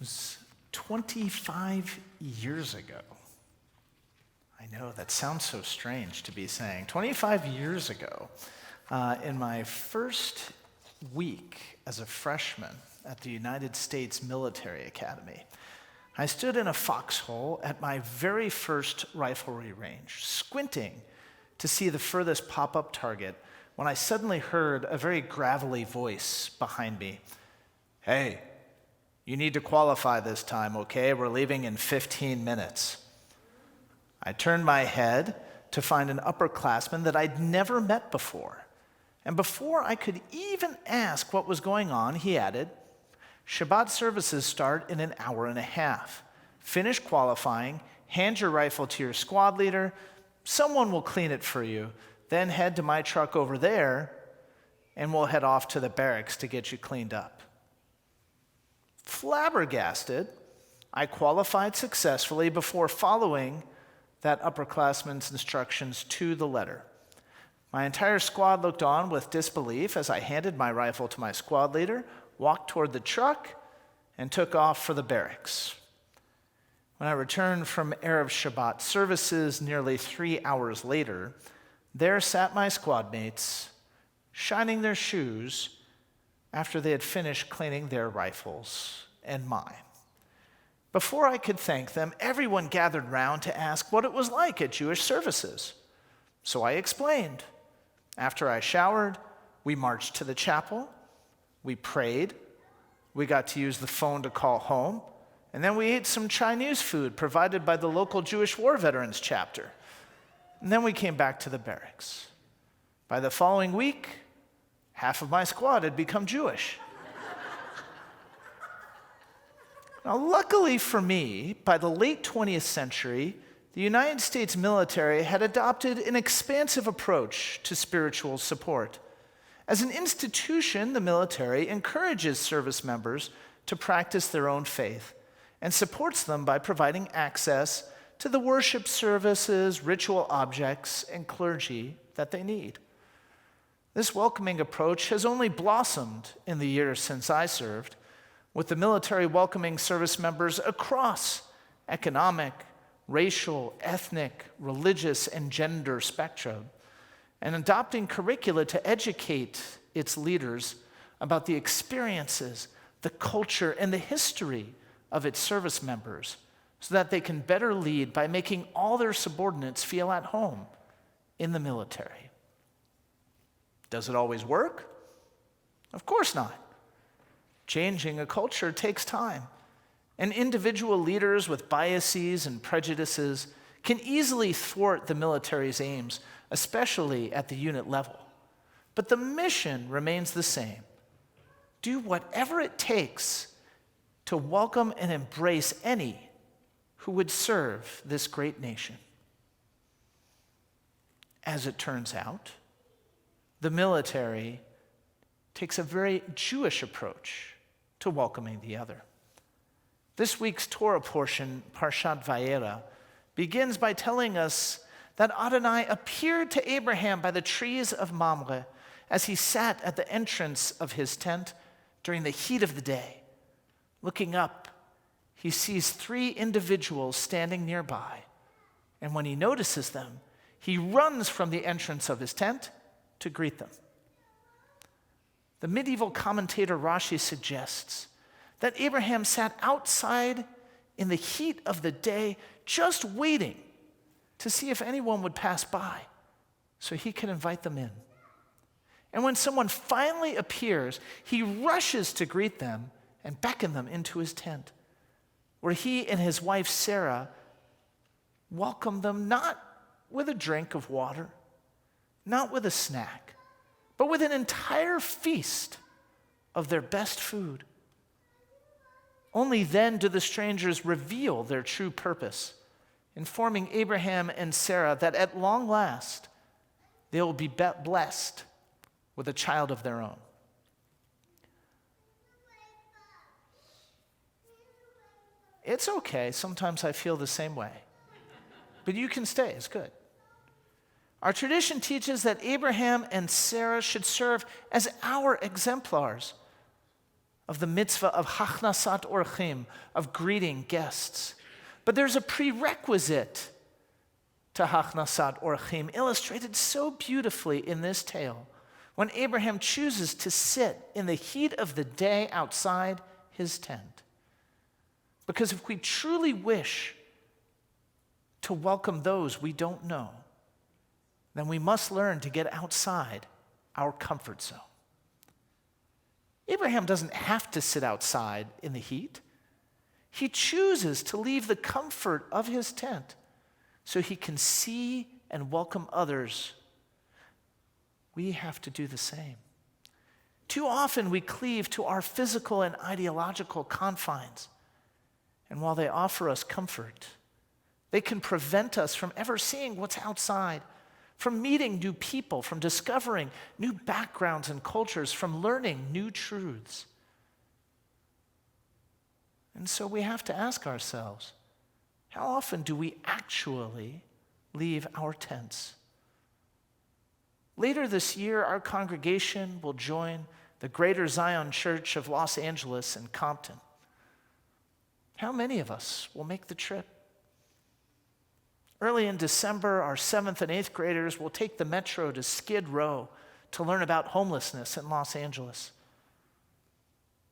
was 25 years ago. I know, that sounds so strange to be saying. 25 years ago, in my first week as a freshman at the United States Military Academy, I stood in a foxhole at my very first riflery range, squinting to see the furthest pop-up target when I suddenly heard a very gravelly voice behind me. "Hey, you need to qualify this time, okay? We're leaving in 15 minutes. I turned my head to find an upperclassman that I'd never met before. And before I could even ask what was going on, he added, "Shabbat services start in an hour and a half. Finish qualifying, hand your rifle to your squad leader, someone will clean it for you, then head to my truck over there, and we'll head off to the barracks to get you cleaned up." Flabbergasted, I qualified successfully before following that upperclassman's instructions to the letter. My entire squad looked on with disbelief as I handed my rifle to my squad leader, walked toward the truck, and took off for the barracks. When I returned from Erev Shabbat services nearly 3 hours later, there sat my squad mates, shining their shoes after they had finished cleaning their rifles and mine. Before I could thank them, everyone gathered round to ask what it was like at Jewish services. So I explained. After I showered, we marched to the chapel, we prayed, we got to use the phone to call home, and then we ate some Chinese food provided by the local Jewish War Veterans chapter. And then we came back to the barracks. By the following week, half of my squad had become Jewish. Now, luckily for me, by the late 20th century, the United States military had adopted an expansive approach to spiritual support. As an institution, the military encourages service members to practice their own faith and supports them by providing access to the worship services, ritual objects, and clergy that they need. This welcoming approach has only blossomed in the years since I served, with the military welcoming service members across economic, racial, ethnic, religious, and gender spectrum, and adopting curricula to educate its leaders about the experiences, the culture, and the history of its service members so that they can better lead by making all their subordinates feel at home in the military. Does it always work? Of course not. Changing a culture takes time, and individual leaders with biases and prejudices can easily thwart the military's aims, especially at the unit level. But the mission remains the same. Do whatever it takes to welcome and embrace any who would serve this great nation. As it turns out, the military takes a very Jewish approach to welcoming the other. This week's Torah portion, Parshat Vayera, begins by telling us that Adonai appeared to Abraham by the trees of Mamre as he sat at the entrance of his tent during the heat of the day. Looking up, he sees 3 individuals standing nearby, and when he notices them, he runs from the entrance of his tent to greet them. The medieval commentator Rashi suggests that Abraham sat outside in the heat of the day, just waiting to see if anyone would pass by so he could invite them in. And when someone finally appears, he rushes to greet them and beckon them into his tent, where he and his wife Sarah welcome them not with a drink of water, not with a snack, but with an entire feast of their best food. Only then do the strangers reveal their true purpose, informing Abraham and Sarah that at long last they will be blessed with a child of their own. It's okay, sometimes I feel the same way, but you can stay, it's good. Our tradition teaches that Abraham and Sarah should serve as our exemplars. of the mitzvah of hachnasat orchim, of greeting guests. But there's a prerequisite to hachnasat orchim, illustrated so beautifully in this tale, when Abraham chooses to sit in the heat of the day outside his tent. Because if we truly wish to welcome those we don't know, then we must learn to get outside our comfort zone. Abraham doesn't have to sit outside in the heat. He chooses to leave the comfort of his tent so he can see and welcome others. We have to do the same. Too often we cleave to our physical and ideological confines. And while they offer us comfort, they can prevent us from ever seeing what's outside, from meeting new people, from discovering new backgrounds and cultures, from learning new truths. And so we have to ask ourselves, how often do we actually leave our tents? Later this year, our congregation will join the Greater Zion Church of Los Angeles and Compton. How many of us will make the trip? Early in December, our 7th and 8th graders will take the metro to Skid Row to learn about homelessness in Los Angeles.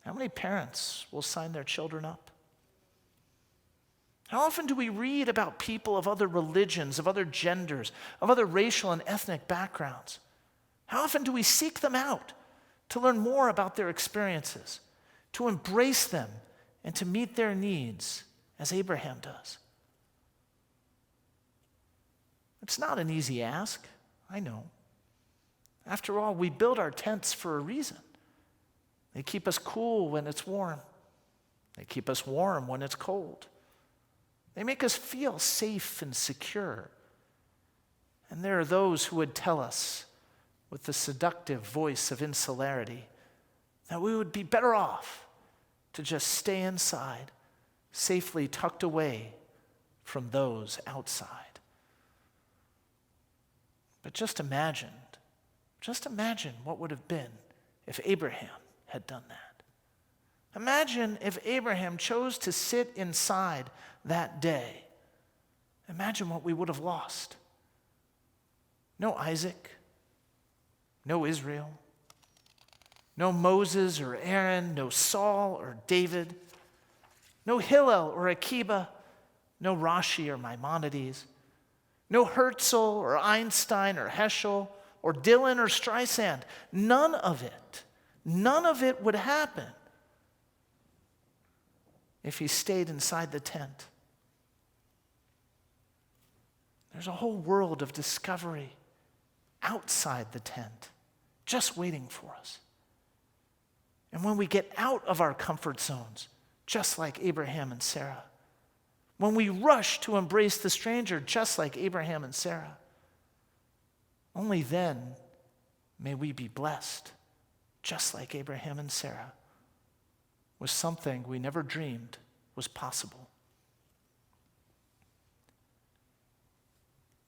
How many parents will sign their children up? How often do we read about people of other religions, of other genders, of other racial and ethnic backgrounds? How often do we seek them out to learn more about their experiences, to embrace them, and to meet their needs as Abraham does? It's not an easy ask, I know. After all, we build our tents for a reason. They keep us cool when it's warm. They keep us warm when it's cold. They make us feel safe and secure. And there are those who would tell us, with the seductive voice of insularity, that we would be better off to just stay inside, safely tucked away from those outside. But just imagine what would have been if Abraham had done that. Imagine if Abraham chose to sit inside that day. Imagine what we would have lost. No Isaac, no Israel, no Moses or Aaron, no Saul or David, no Hillel or Akiba, no Rashi or Maimonides, no Herzl or Einstein or Heschel or Dylan or Streisand. None of it would happen if he stayed inside the tent. There's a whole world of discovery outside the tent, just waiting for us. And when we get out of our comfort zones, just like Abraham and Sarah, when we rush to embrace the stranger, just like Abraham and Sarah, only then may we be blessed, just like Abraham and Sarah, with something we never dreamed was possible.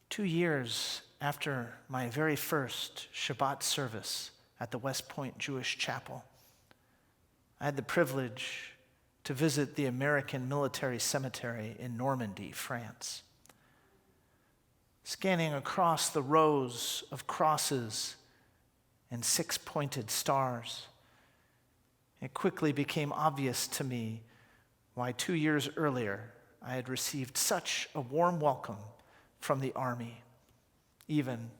2 years after my very first Shabbat service at the West Point Jewish Chapel, I had the privilege to visit the American Military Cemetery in Normandy, France. Scanning across the rows of crosses and 6-pointed stars, it quickly became obvious to me why 2 years earlier I had received such a warm welcome from the Army, even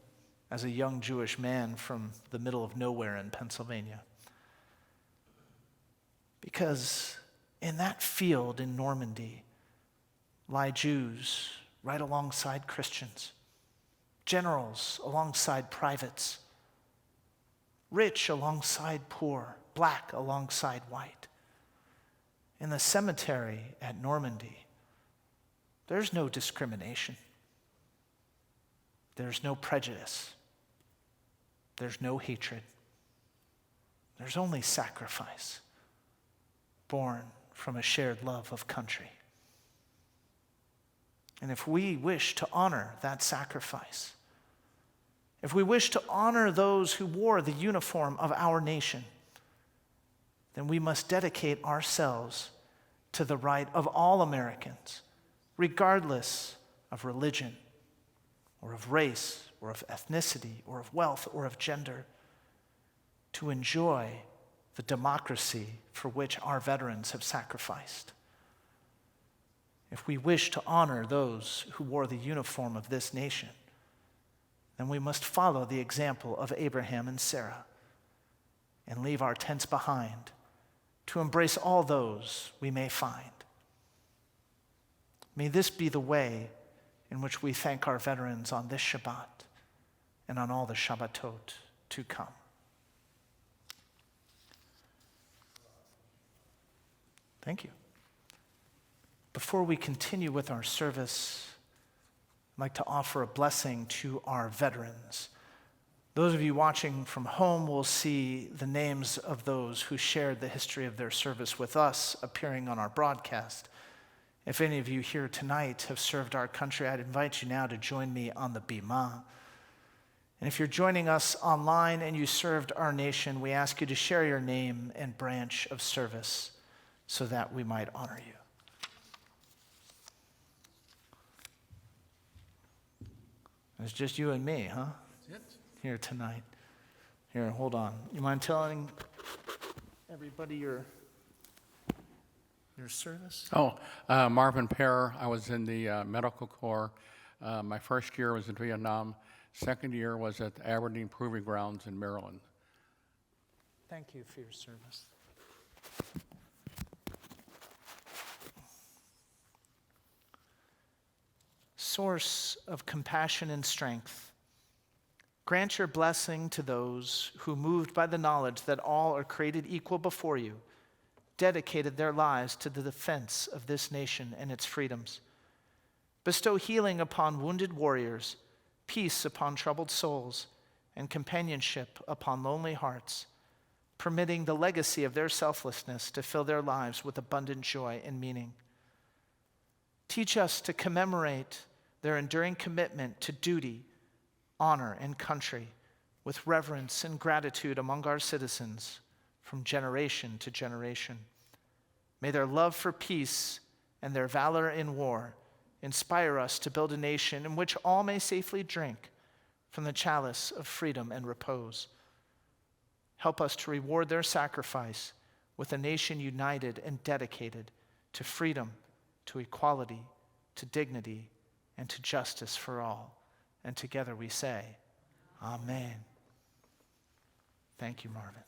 as a young Jewish man from the middle of nowhere in Pennsylvania. Because in that field in Normandy lie Jews right alongside Christians, generals alongside privates, rich alongside poor, black alongside white. In the cemetery at Normandy, there's no discrimination. There's no prejudice. There's no hatred. There's only sacrifice, born from a shared love of country. And if we wish to honor that sacrifice, if we wish to honor those who wore the uniform of our nation, then we must dedicate ourselves to the right of all Americans, regardless of religion, or of race, or of ethnicity, or of wealth, or of gender, to enjoy the democracy for which our veterans have sacrificed. If we wish to honor those who wore the uniform of this nation, then we must follow the example of Abraham and Sarah and leave our tents behind to embrace all those we may find. May this be the way in which we thank our veterans on this Shabbat and on all the Shabbatot to come. Thank you. Before we continue with our service, I'd like to offer a blessing to our veterans. Those of you watching from home will see the names of those who shared the history of their service with us appearing on our broadcast. If any of you here tonight have served our country, I'd invite you now to join me on the Bima. And if you're joining us online and you served our nation, we ask you to share your name and branch of service so that we might honor you. It's just you and me, huh? That's it. Here tonight. Here, hold on. You mind telling everybody your service? Marvin Pear. I was in the Medical Corps. My first year was in Vietnam. Second year was at the Aberdeen Proving Grounds in Maryland. Thank you for your service. Source of compassion and strength, grant your blessing to those who, moved by the knowledge that all are created equal before you, dedicated their lives to the defense of this nation and its freedoms. Bestow healing upon wounded warriors, peace upon troubled souls, and companionship upon lonely hearts, permitting the legacy of their selflessness to fill their lives with abundant joy and meaning. Teach us to commemorate their enduring commitment to duty, honor, and country with reverence and gratitude among our citizens from generation to generation. May their love for peace and their valor in war inspire us to build a nation in which all may safely drink from the chalice of freedom and repose. Help us to reward their sacrifice with a nation united and dedicated to freedom, to equality, to dignity, and to justice for all. And together we say, Amen. Thank you, Marvin.